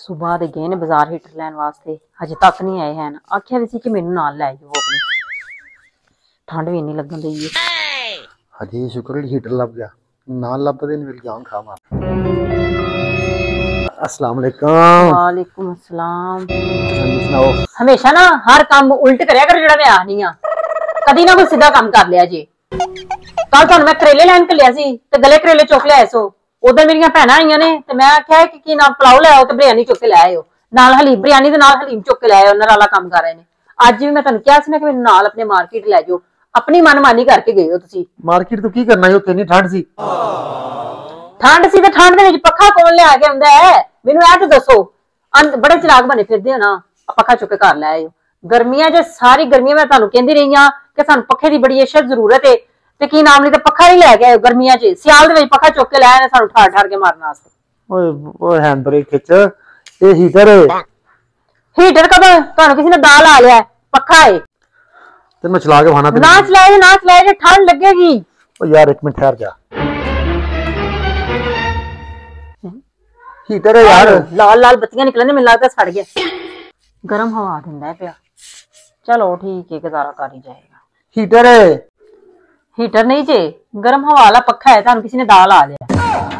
सुबह दे गए ने बाजार हीटर लैन वास्ते, हजे तक नहीं आए हैं। आख्या भी सी कि मैनू नाल लै जाओ अपनी, ठंड भी इन्नी लगन दी है। हजे शुक्र हीटर लभ गया, नाल लभदे मेरी जान खा मार। अस्सलाम वालेकुम। वालेकुम अस्सलाम। सुनाओ। हमेशा ना हर काम उल्ट करया कर जेड़ा मैं आखनी आ, कदी ना कोई सीधा काम कर लिया जी। कल तुहानू मैं करेले लैन घल्लिया सी ते गले करेले चुक लिआए सो। उधर मेरियां भैणां आईयां ने ते मैं आख्या कि ना पुलाओ ले आओ ते बिरयानी चुक के लै आयो, नाल हलीम बिरयानी दे नाल हलीम चुक के लै आयो। नराला काम कर रहे ने। अज भी मैं तुहानू कहा सी ना कि मैनू नाल अपने मार्केट लै जाओ, अपनी मनमानी करके गए हो तुसीं। मार्केट तो की करना है, इतनी ठंड सी। ठंड सी ते ठंड दे विच पक्खा कौन लिया के आंदा है? मैनू ऐ ते दसो। बड़े चलाक बने फिरदे हो ना, पक्खा चुक के घर लै आयो। गर्मियां च सारी गर्मियां मैं तुहानू कहंदी रही हां कि सानू पक्खे दी बड़ी अशद जरूरत है ते की नाम नहीं ते पक्खा नहीं लैके आयो गर्मियां च। सियाल दे विच पक्खा चुक के लै आए सानू ठार ठार के मारन वास्ते। ओए ओए हैंड ब्रेक खिच, ये हीटर हीटर कदों तुहानू किसी ने दाल आ लिया? पक्खा है ते मैं चला के खाना ना चलाए ठंड लगेगी। ओ यार एक मिनट ठहर जा। हीटर है यार, लाल लाल बत्तियां निकलने, मैनूं लगदा सड़ गया। गरम हवा दिंदा है पिया। चलो ठीक है, गुजारा कर ही जाएगा। हीटर है। हीटर नहीं जे, गरम हवा वाला पक्खा है, तुहानू किसी ने दाल आ लिया।